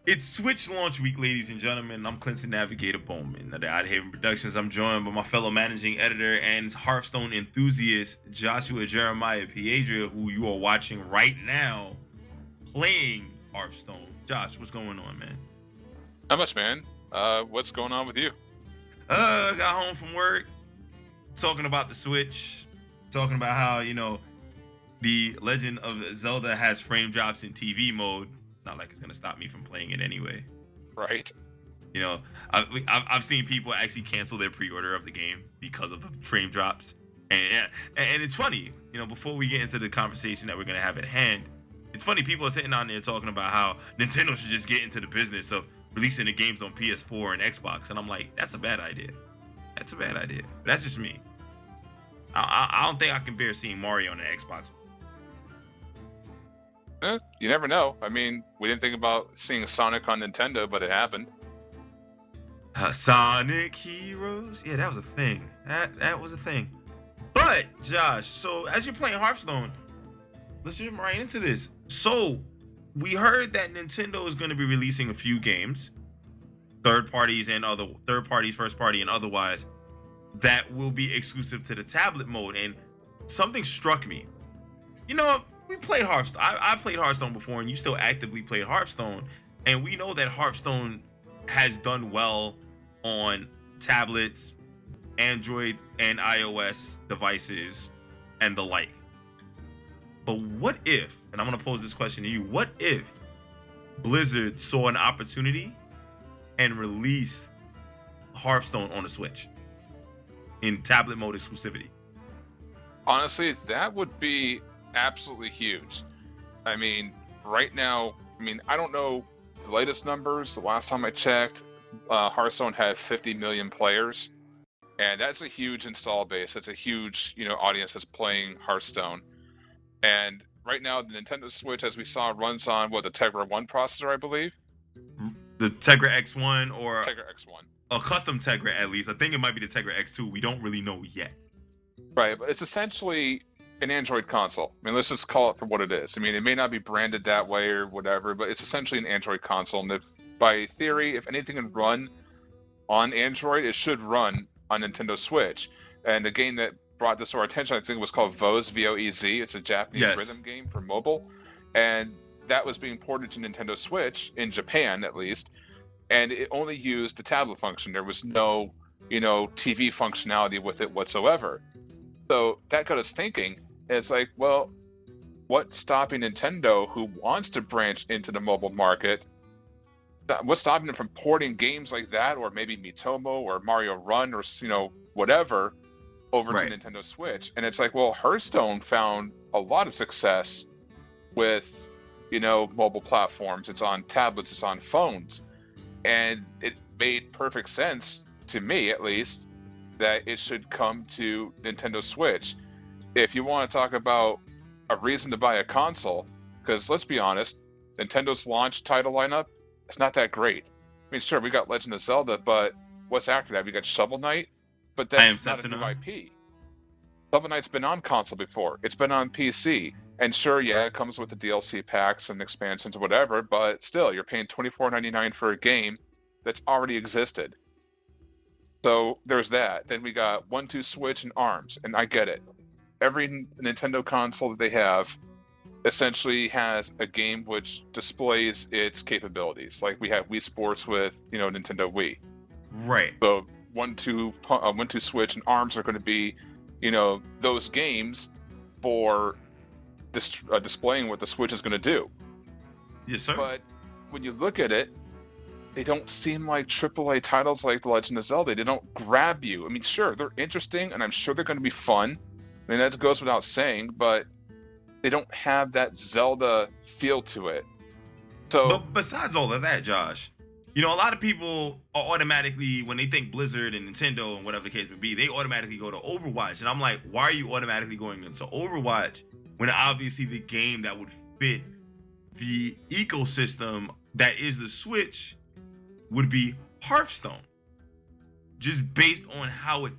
It's Switch launch week, ladies and gentlemen. I'm Clinton Navigator Bowman of the Outerhaven Productions. I'm joined by my fellow managing editor and Hearthstone enthusiast, Joshua Jeremiah Piedra, who you are watching right now playing Hearthstone. Josh, what's going on, man? Not much, man. What's going on with you? Got home from work, talking about the Switch, talking about how, the Legend of Zelda has frame drops in TV mode. Not like it's gonna stop me from playing it anyway. Right. You know, I've seen people actually cancel their pre-order of the game because of the frame drops, and it's funny. Before we get into the conversation that we're gonna have at hand, it's funny people are sitting on there talking about how Nintendo should just get into the business of releasing the games on PS4 and Xbox, and I'm like, that's a bad idea. That's a bad idea. But that's just me. I don't think I can bear seeing Mario on the Xbox. You never know. I mean, we didn't think about seeing Sonic on Nintendo, but it happened. Sonic Heroes, yeah, that was a thing. That was a thing. But Josh, so as you're playing Hearthstone, let's jump right into this. So we heard that Nintendo is going to be releasing a few games, third parties, first party, and otherwise, that will be exclusive to the tablet mode. And something struck me. We played Hearthstone. I played Hearthstone before, and you still actively played Hearthstone. And we know that Hearthstone has done well on tablets, Android and iOS devices, and the like. But what if, and I'm going to pose this question to you, what if Blizzard saw an opportunity and released Hearthstone on the Switch in tablet mode exclusivity? Honestly, that would be absolutely huge. I mean, right now, I don't know the latest numbers. The last time I checked, Hearthstone had 50 million players, and that's a huge install base. That's a huge, audience that's playing Hearthstone. And right now, the Nintendo Switch, as we saw, runs on the Tegra 1 processor, I believe. The Tegra X1 or Tegra X1. a custom Tegra, at least. I think it might be the Tegra X2. We don't really know yet. Right, but it's essentially an Android console. Let's just call it for what it is. It may not be branded that way or whatever, but it's essentially an Android console. And by theory, if anything can run on Android, it should run on Nintendo Switch. And the game that brought this to our attention, I think, was called Voez, V-O-E-Z. It's a Japanese rhythm game for mobile. And that was being ported to Nintendo Switch, in Japan at least. And it only used the tablet function. There was no, TV functionality with it whatsoever. So that got us thinking. It's like, well, what's stopping Nintendo, who wants to branch into the mobile market? What's stopping them from porting games like that, or maybe Miitomo or Mario Run, or whatever, over to Nintendo Switch? And it's like, well, Hearthstone found a lot of success with, mobile platforms. It's on tablets, it's on phones, and it made perfect sense to me, at least, that it should come to Nintendo Switch. If you want to talk about a reason to buy a console, because let's be honest, Nintendo's launch title lineup, it's not that great. Sure, we got Legend of Zelda, but what's after that? We got Shovel Knight, but that's not a new IP. Shovel Knight's been on console before. It's been on PC. And sure, yeah, it comes with the DLC packs and expansions or whatever, but still, you're paying $24.99 for a game that's already existed. So there's that. Then we got 1-2 Switch and ARMS, and I get it. Every Nintendo console that they have essentially has a game which displays its capabilities. Like we have Wii Sports with, Nintendo Wii. Right. So 1-2 Switch and ARMS are going to be, those games for displaying what the Switch is going to do. Yes, sir. But when you look at it, they don't seem like AAA titles like The Legend of Zelda. They don't grab you. Sure, they're interesting, and I'm sure they're going to be fun. That goes without saying, but they don't have that Zelda feel to it. So, but besides all of that, Josh, a lot of people are automatically, when they think Blizzard and Nintendo and whatever the case may be, they automatically go to Overwatch. And I'm like, why are you automatically going into Overwatch when obviously the game that would fit the ecosystem that is the Switch would be Hearthstone? Just based on how it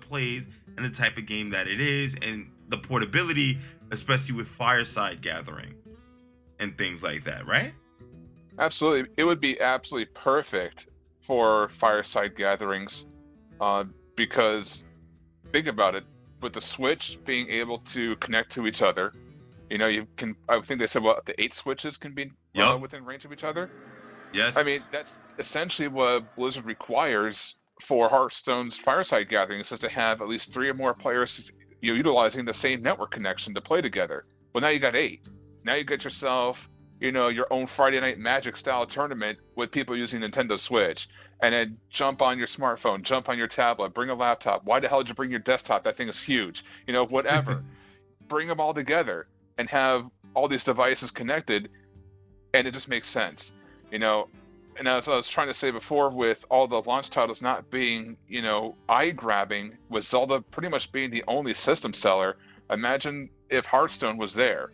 plays and the type of game that it is, and the portability, especially with fireside gathering and things like that, right? Absolutely. It would be absolutely perfect for fireside gatherings, because think about it, with the Switch being able to connect to each other, you can. I think they said what, up to 8 switches can be Yup. within range of each other. I mean, Yes. that's essentially what Blizzard requires for Hearthstone's fireside gatherings, is to have at least 3 or more players, utilizing the same network connection to play together. Well, now you got 8. Now you get yourself, your own Friday Night Magic style tournament with people using Nintendo Switch, and then jump on your smartphone, jump on your tablet, bring a laptop. Why the hell did you bring your desktop? That thing is huge. Whatever. Bring them all together and have all these devices connected, and it just makes sense. You know, and as I was trying to say before, with all the launch titles not being, eye grabbing, with Zelda pretty much being the only system seller, imagine if Hearthstone was there.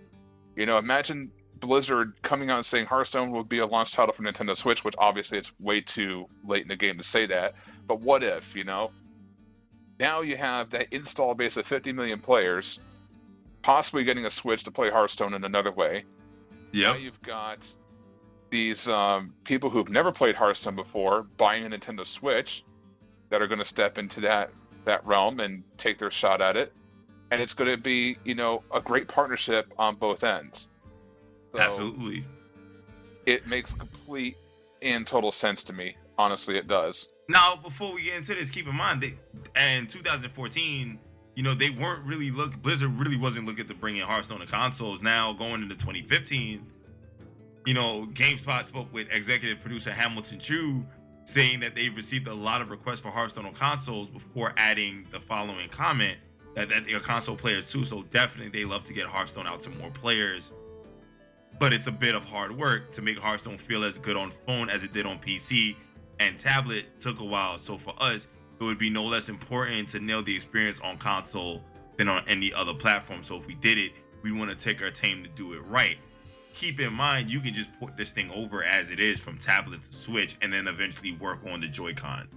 Imagine Blizzard coming out and saying Hearthstone will be a launch title for Nintendo Switch, which obviously it's way too late in the game to say that. But what if, Now you have that install base of 50 million players, possibly getting a Switch to play Hearthstone in another way. Now Yep. you've got these people who've never played Hearthstone before buying a Nintendo Switch that are going to step into that realm and take their shot at it, and it's going to be a great partnership on both ends. So Absolutely. it makes complete and total sense to me. Honestly, it does. Now, before we get into this, keep in mind that in 2014, they weren't really Blizzard really wasn't looking to bring in Hearthstone to consoles. Now, going into 2015, GameSpot spoke with executive producer Hamilton Chu, saying that they've received a lot of requests for Hearthstone on consoles, before adding the following comment that they're console players too. So definitely they love to get Hearthstone out to more players. But it's a bit of hard work to make Hearthstone feel as good on phone as it did on PC, and tablet took a while. So for us, it would be no less important to nail the experience on console than on any other platform. So if we did it, we want to take our time to do it right. Keep in mind, you can just put this thing over as it is from tablet to Switch, and then eventually work on the Joy-Con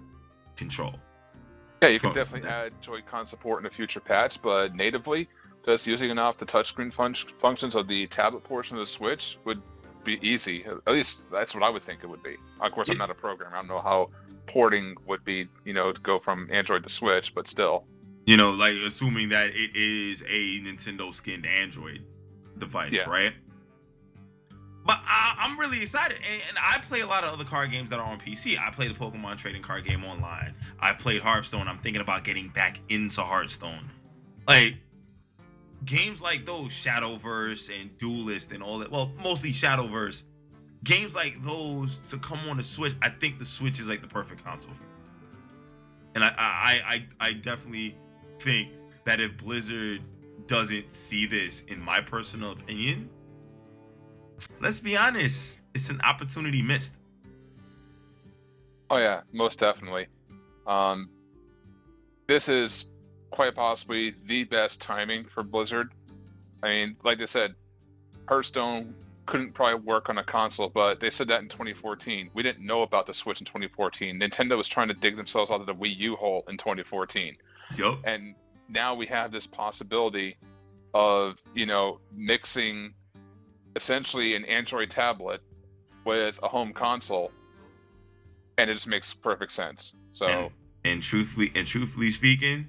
control. Yeah, you can definitely add Joy-Con support in a future patch, but natively, just using enough the touchscreen functions of the tablet portion of the Switch would be easy. At least that's what I would think it would be. Of course, I'm not a programmer. I don't know how porting would be, to go from Android to Switch, but still. Like assuming that it is a Nintendo skinned Android device, Yeah. right? But I'm really excited, and I play a lot of other card games that are on PC. I play the Pokemon trading card game online. I played Hearthstone. I'm thinking about getting back into Hearthstone. Like games like those, Shadowverse and Duelist and all that. Well, mostly Shadowverse. Games like those to come on the Switch. I think the Switch is like the perfect console for me. And I definitely think that if Blizzard doesn't see this, in my personal opinion, let's be honest, it's an opportunity missed. Oh yeah, most definitely. This is quite possibly the best timing for Blizzard. I mean, like I said, Hearthstone couldn't probably work on a console, but they said that in 2014. We didn't know about the Switch in 2014. Nintendo was trying to dig themselves out of the Wii U hole in 2014. Yup. And now we have this possibility of, mixing essentially an Android tablet with a home console, and it just makes perfect sense. So and truthfully speaking,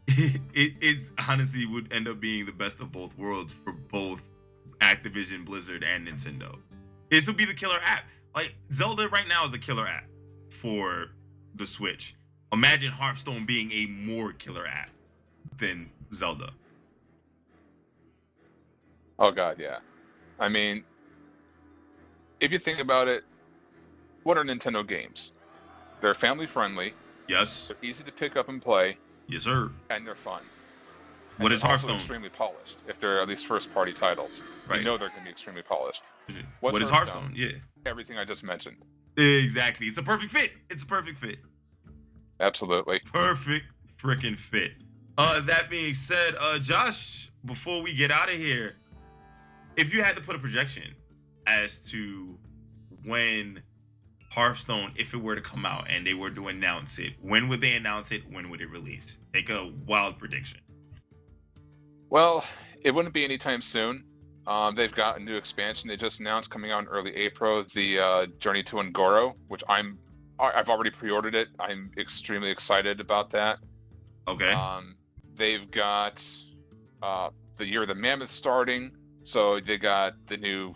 it is honestly would end up being the best of both worlds for both Activision, Blizzard, and Nintendo. This would be the killer app. Like Zelda right now is the killer app for the Switch. Imagine Hearthstone being a more killer app than Zelda. oh god, yeah. I mean, if you think about it, what are Nintendo games? They're family friendly, Yes. they're easy to pick up and play, Yes, sir. and they're fun. What And is they're also Hearthstone? extremely polished. If they're at least first party titles, Right. you know they're going to be extremely polished. What is Hearthstone? Yeah. Everything I just mentioned. Exactly. It's a perfect fit. It's a perfect fit. Absolutely. Perfect freaking fit. That being said, Josh, before we get out of here, if you had to put a projection as to when Hearthstone, if it were to come out and they were to announce it, when would they announce it? When would it release? Take a wild prediction. Well, it wouldn't be anytime soon. They've got a new expansion they just announced coming out in early April, the Journey to Ngoro, which I've already pre-ordered it. I'm extremely excited about that. Okay. They've got the Year of the Mammoth starting, so they got the new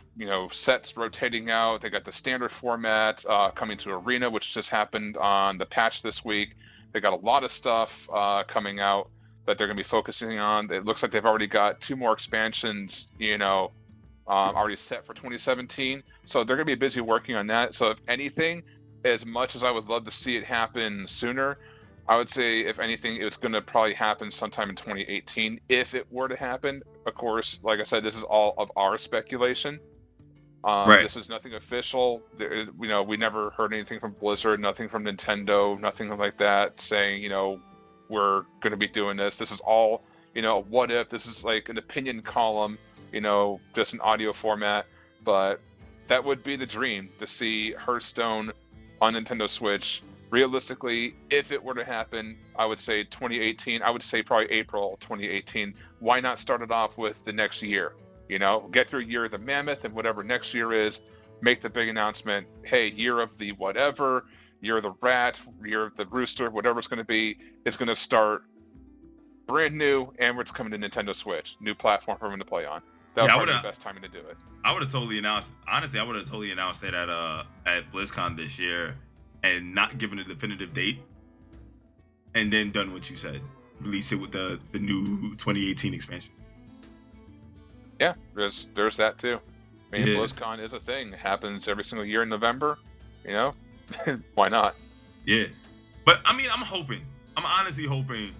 sets rotating out. They got the standard format coming to Arena, which just happened on the patch this week. They got a lot of stuff coming out that they're going to be focusing on. It looks like they've already got 2 more expansions, already set for 2017. So they're going to be busy working on that. So if anything, as much as I would love to see it happen sooner, I would say, if anything, it's going to probably happen sometime in 2018. If it were to happen, of course, like I said, this is all of our speculation. Right. This is nothing official. We never heard anything from Blizzard, nothing from Nintendo, nothing like that saying, we're going to be doing this. This is all, what if. This is like an opinion column, just an audio format. But that would be the dream, to see Hearthstone on Nintendo Switch. Realistically, if it were to happen, I would say 2018. I would say probably April 2018. Why not start it off with the next year? Get through Year of the Mammoth and whatever next year is, make the big announcement. Hey, Year of the whatever, Year of the Rat, Year of the Rooster, whatever it's going to be, is going to start brand new, and it's coming to Nintendo Switch, new platform for everyone to play on. That would probably be the best timing to do it. I would have totally announced. Honestly, I would have totally announced it at BlizzCon this year, and not given a definitive date, and then done what you said. Release it with the new 2018 expansion. Yeah, there's that too. I mean, BlizzCon is a thing. It happens every single year in November. Why not? Yeah, but I mean, I'm honestly hoping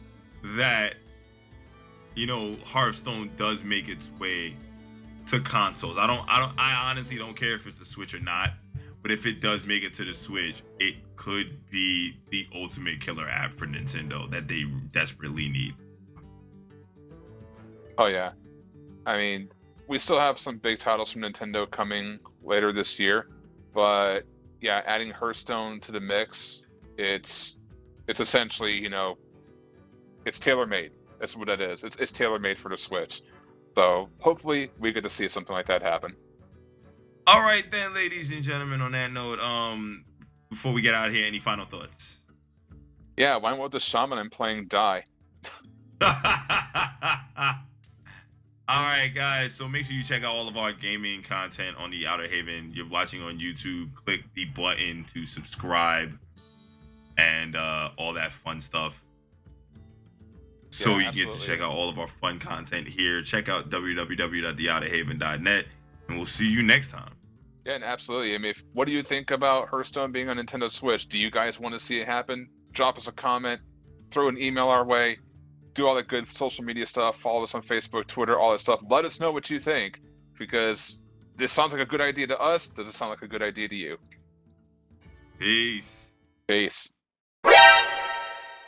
that Hearthstone does make its way to consoles. I honestly don't care if it's the Switch or not. But if it does make it to the Switch, it could be the ultimate killer app for Nintendo that they desperately need. Oh yeah, I mean, we still have some big titles from Nintendo coming later this year, but yeah, adding Hearthstone to the mix, it's essentially, it's tailor-made. That's what it is. It's tailor-made for the Switch. So hopefully we get to see something like that happen. All right then, ladies and gentlemen, on that note, before we get out of here, any final thoughts? Yeah, why not with the Shaman and playing Die? All right, guys. So make sure you check out all of our gaming content on the Outerhaven. You're watching on YouTube. Click the button to subscribe and all that fun stuff. So you get to check out all of our fun content here. Check out www.theouterhaven.net, and we'll see you next time. Yeah, and absolutely. I mean, what do you think about Hearthstone being on Nintendo Switch? Do you guys want to see it happen? Drop us a comment, throw an email our way, do all that good social media stuff, follow us on Facebook, Twitter, all that stuff. Let us know what you think, because this sounds like a good idea to us. Does it sound like a good idea to you? Peace. Peace.